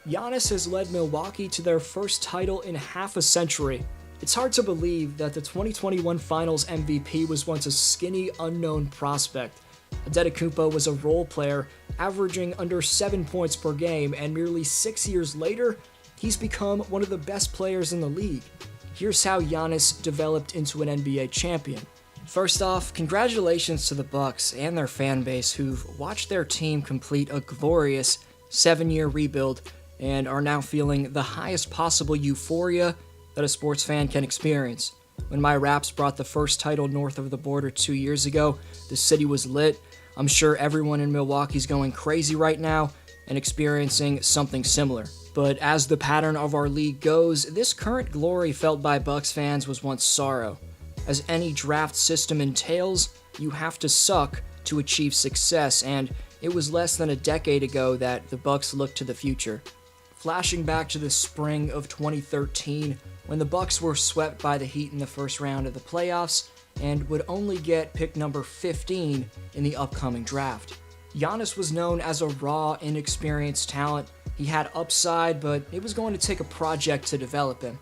Giannis has led Milwaukee to their first title in half a century. It's hard to believe that the 2021 Finals MVP was once a skinny, unknown prospect. Antetokounmpo was a role player, averaging under 7 points per game, and merely 6 years later, he's become one of the best players in the league. Here's how Giannis developed into an NBA champion. First off, congratulations to the Bucks and their fan base who've watched their team complete a glorious 7-year rebuild and are now feeling the highest possible euphoria that a sports fan can experience. When my Raps brought the first title north of the border 2 years ago, the city was lit. I'm sure everyone in Milwaukee's going crazy right now and experiencing something similar. But as the pattern of our league goes, this current glory felt by Bucks fans was once sorrow. As any draft system entails, you have to suck to achieve success, and it was less than a decade ago that the Bucks looked to the future. Flashing back to the spring of 2013, when the Bucks were swept by the Heat in the first round of the playoffs and would only get pick number 15 in the upcoming draft. Giannis was known as a raw, inexperienced talent. He had upside, but it was going to take a project to develop him.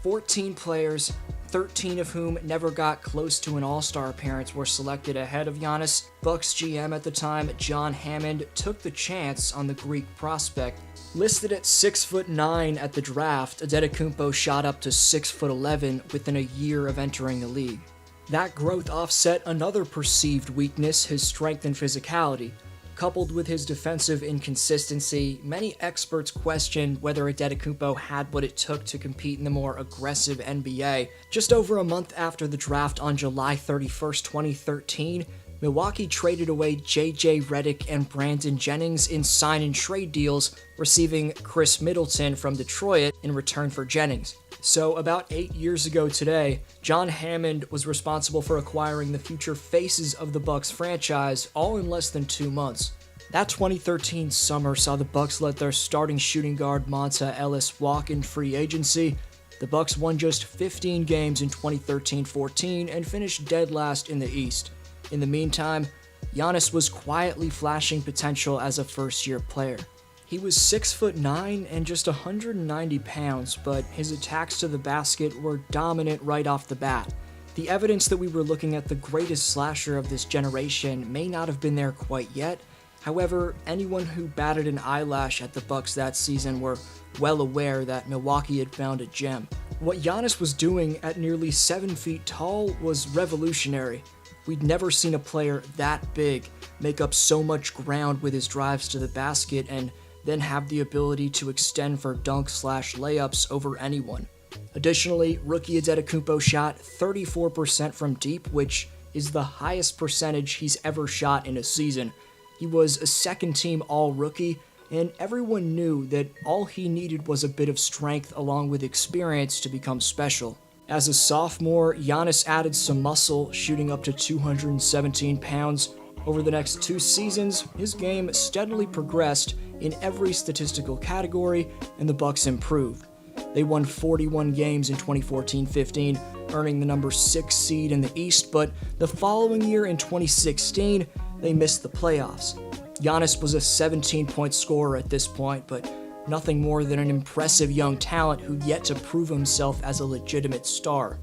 14 players, 13 of whom never got close to an All-Star appearance, were selected ahead of Giannis. Bucks GM at the time, John Hammond, took the chance on the Greek prospect. Listed at 6'9" at the draft, Antetokounmpo shot up to 6'11" within a year of entering the league. That growth offset another perceived weakness, his strength and physicality. Coupled with his defensive inconsistency, many experts questioned whether Antetokounmpo had what it took to compete in the more aggressive NBA. Just over a month after the draft on July 31st, 2013, Milwaukee traded away J.J. Redick and Brandon Jennings in sign-and-trade deals, receiving Chris Middleton from Detroit in return for Jennings. So about 8 years ago today, John Hammond was responsible for acquiring the future faces of the Bucks franchise, all in less than 2 months. That 2013 summer saw the Bucks let their starting shooting guard Monta Ellis walk in free agency. The Bucks won just 15 games in 2013-14 and finished dead last in the East. In the meantime, Giannis was quietly flashing potential as a first-year player. He was 6'9" and just 190 pounds, but his attacks to the basket were dominant right off the bat. The evidence that we were looking at the greatest slasher of this generation may not have been there quite yet. However, anyone who batted an eyelash at the Bucks that season were well aware that Milwaukee had found a gem. What Giannis was doing at nearly 7 feet tall was revolutionary. We'd never seen a player that big make up so much ground with his drives to the basket and then have the ability to extend for dunk/layups over anyone. Additionally, rookie Antetokounmpo shot 34% from deep, which is the highest percentage he's ever shot in a season. He was a second-team All-Rookie, and everyone knew that all he needed was a bit of strength along with experience to become special. As a sophomore, Giannis added some muscle, shooting up to 217 pounds. Over the next 2 seasons, his game steadily progressed in every statistical category, and the Bucks improved. They won 41 games in 2014-15, earning the number 6 seed in the East, but the following year in 2016, they missed the playoffs. Giannis was a 17-point scorer at this point, but nothing more than an impressive young talent who'd yet to prove himself as a legitimate star.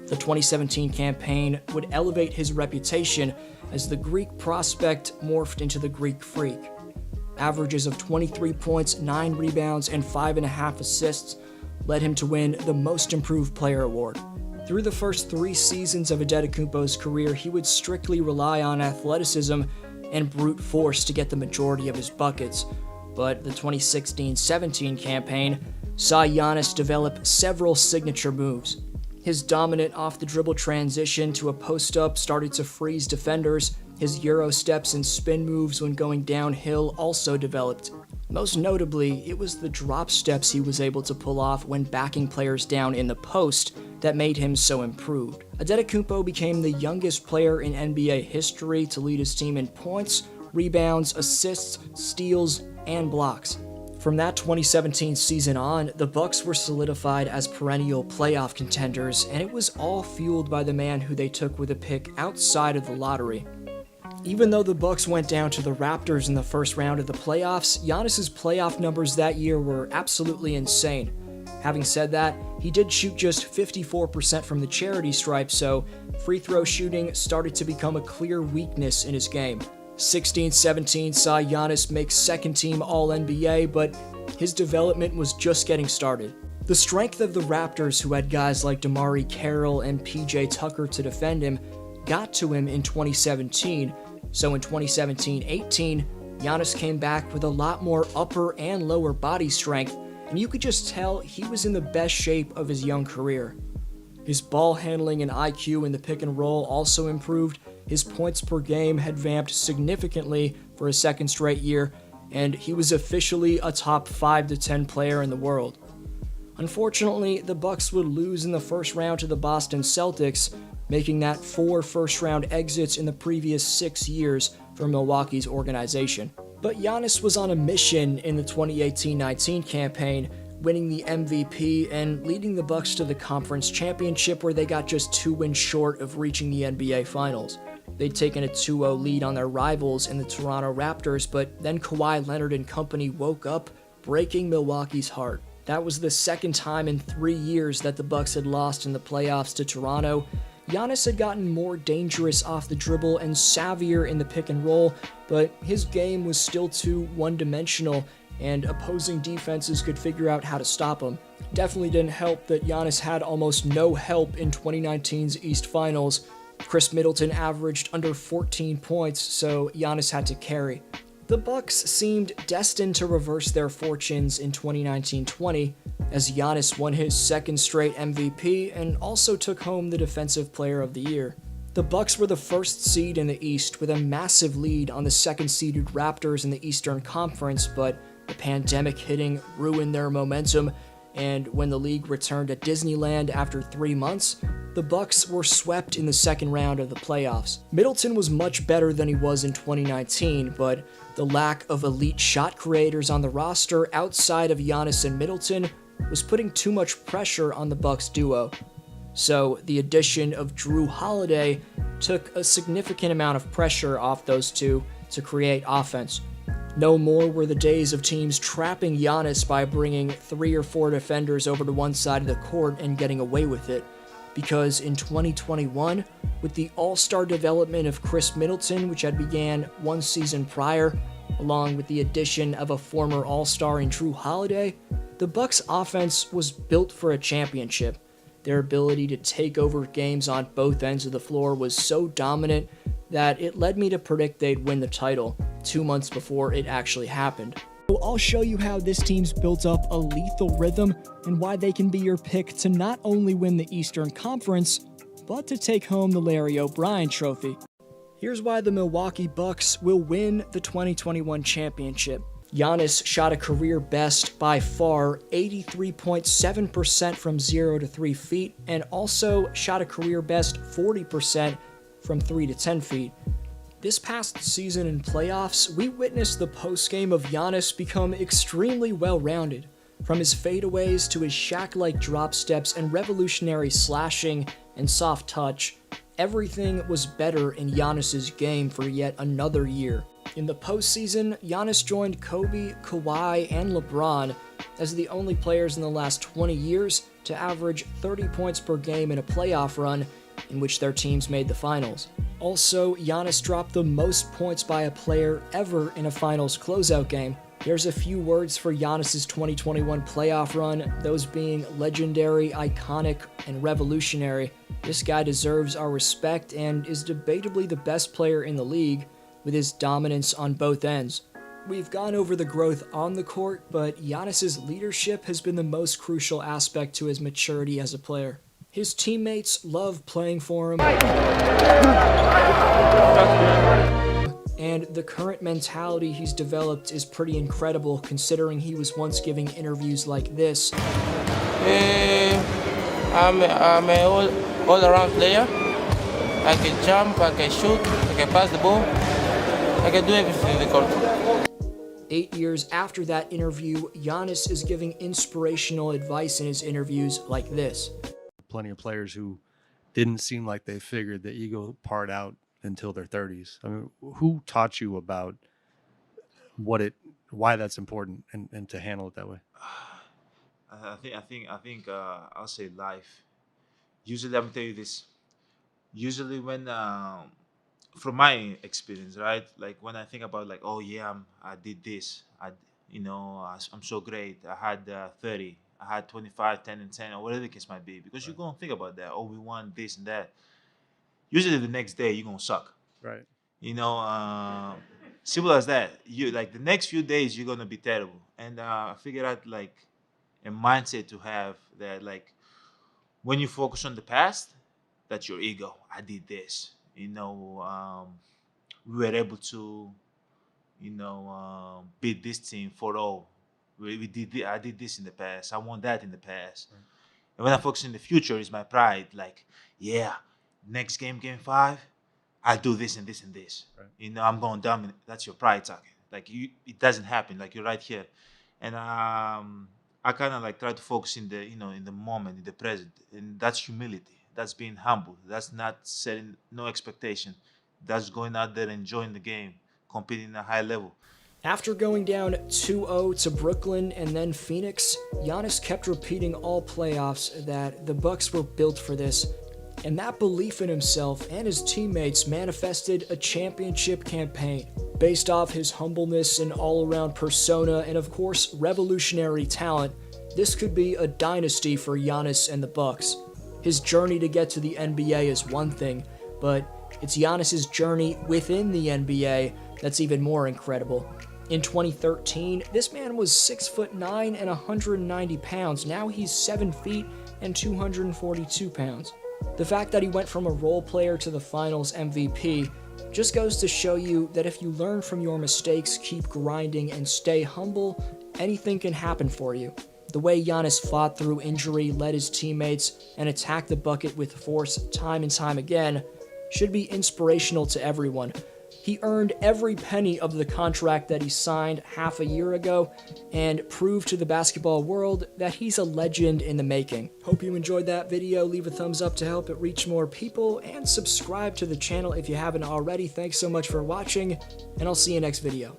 The 2017 campaign would elevate his reputation as the Greek prospect morphed into the Greek freak. Averages of 23 points, 9 rebounds, and 5.5 assists led him to win the Most Improved Player award. Through the first 3 seasons of Antetokounmpo's career, he would strictly rely on athleticism and brute force to get the majority of his buckets. But the 2016-17 campaign saw Giannis develop several signature moves. His dominant off-the-dribble transition to a post-up started to freeze defenders. His Euro steps and spin moves when going downhill also developed. Most notably, it was the drop steps he was able to pull off when backing players down in the post that made him so improved. Antetokounmpo became the youngest player in NBA history to lead his team in points, rebounds, assists, steals, and blocks. From that 2017 season on, the Bucks were solidified as perennial playoff contenders, and it was all fueled by the man who they took with a pick outside of the lottery. Even though the Bucks went down to the Raptors in the first round of the playoffs, Giannis's playoff numbers that year were absolutely insane. Having said that, he did shoot just 54% from the charity stripe, so free throw shooting started to become a clear weakness in his game. 16-17 saw Giannis make second-team All-NBA, but his development was just getting started. The strength of the Raptors, who had guys like DeMarre Carroll and PJ Tucker to defend him, got to him in 2017, so in 2017-18, Giannis came back with a lot more upper and lower body strength, and you could just tell he was in the best shape of his young career. His ball handling and IQ in the pick and roll also improved, his points per game had vamped significantly for a second straight year, and he was officially a top 5 to 10 player in the world. Unfortunately, the Bucks would lose in the first round to the Boston Celtics, making that 4 first-round exits in the previous 6 years for Milwaukee's organization. But Giannis was on a mission in the 2018-19 campaign, winning the MVP and leading the Bucks to the conference championship, where they got just 2 wins short of reaching the NBA Finals. They'd taken a 2-0 lead on their rivals in the Toronto Raptors, but then Kawhi Leonard and company woke up, breaking Milwaukee's heart. That was the second time in 3 years that the Bucks had lost in the playoffs to Toronto. Giannis had gotten more dangerous off the dribble and savvier in the pick and roll, but his game was still too one-dimensional, and opposing defenses could figure out how to stop him. Definitely didn't help that Giannis had almost no help in 2019's East Finals. Chris Middleton averaged under 14 points, so Giannis had to carry. The Bucks seemed destined to reverse their fortunes in 2019-20, as Giannis won his second straight MVP and also took home the Defensive Player of the Year. The Bucks were the first seed in the East with a massive lead on the second-seeded Raptors in the Eastern Conference, but the pandemic hitting ruined their momentum, and when the league returned to Disneyland after 3 months, the Bucks were swept in the second round of the playoffs. Middleton was much better than he was in 2019, but the lack of elite shot creators on the roster outside of Giannis and Middleton was putting too much pressure on the Bucks duo. So the addition of Jrue Holiday took a significant amount of pressure off those two to create offense. No more were the days of teams trapping Giannis by bringing 3 or 4 defenders over to one side of the court and getting away with it. Because in 2021, with the all-star development of Chris Middleton, which had began 1 season prior, along with the addition of a former all-star in Jrue Holiday, the Bucks' offense was built for a championship. Their ability to take over games on both ends of the floor was so dominant that it led me to predict they'd win the title 2 months before it actually happened. So I'll show you how this team's built up a lethal rhythm and why they can be your pick to not only win the Eastern Conference, but to take home the Larry O'Brien Trophy. Here's why the Milwaukee Bucks will win the 2021 championship. Giannis shot a career best by far 83.7% from 0 to 3 feet, and also shot a career best 40% from 3 to 10 feet. This past season in playoffs, we witnessed the postgame of Giannis become extremely well-rounded. From his fadeaways to his Shaq-like drop steps and revolutionary slashing and soft touch, everything was better in Giannis's game for yet another year. In the postseason, Giannis joined Kobe, Kawhi, and LeBron as the only players in the last 20 years to average 30 points per game in a playoff run in which their teams made the finals. Also, Giannis dropped the most points by a player ever in a finals closeout game. There's a few words for Giannis's 2021 playoff run, those being legendary, iconic, and revolutionary. This guy deserves our respect and is debatably the best player in the league, with his dominance on both ends. We've gone over the growth on the court, but Giannis's leadership has been the most crucial aspect to his maturity as a player. His teammates love playing for him, and the current mentality he's developed is pretty incredible considering he was once giving interviews like this. I'm an all-around player. I can jump, I can shoot, I can pass the ball. I can do everything in the court. 8 years after that interview, Giannis is giving inspirational advice in his interviews like this. Plenty of players who didn't seem like they figured the ego part out until their 30s. I mean, who taught you about why that's important and to handle it that way? I'll say life. Usually, I'm tell you this. Usually, when from my experience, right? Like when I think about like, oh yeah, I did this. I'm so great. I had 30. I had 25, 10, and 10, or whatever the case might be. Because you're gonna think about that. Oh, we won this and that. Usually, the next day you're gonna suck. Right. You know, simple as that. You like the next few days you're gonna be terrible. And I figured out like a mindset to have that like when you focus on the past, that's your ego. I did this. We were able to, beat this team 4-0. I did this in the past. I won that in the past. Right. And when I focus in the future, is my pride. Like, yeah, next game 5, I do this and this and this. Right. I'm going dominant. That's your pride talking. Like it doesn't happen. Like you're right here, and I kind of like try to focus in the moment, in the present, and that's humility. That's being humble. That's not setting no expectation. That's going out there enjoying the game, competing at a high level. After going down 2-0 to Brooklyn and then Phoenix, Giannis kept repeating all playoffs that the Bucks were built for this, and that belief in himself and his teammates manifested a championship campaign. Based off his humbleness and all-around persona and of course revolutionary talent, this could be a dynasty for Giannis and the Bucks. His journey to get to the NBA is one thing, but it's Giannis's journey within the NBA that's even more incredible. In 2013, this man was 6'9" and 190 pounds. Now he's 7 feet and 242 pounds. The fact that he went from a role player to the finals MVP just goes to show you that if you learn from your mistakes, keep grinding, and stay humble, anything can happen for you. The way Giannis fought through injury, led his teammates, and attacked the bucket with force time and time again should be inspirational to everyone. He earned every penny of the contract that he signed half a year ago and proved to the basketball world that he's a legend in the making. Hope you enjoyed that video. Leave a thumbs up to help it reach more people and subscribe to the channel if you haven't already. Thanks so much for watching, and I'll see you next video.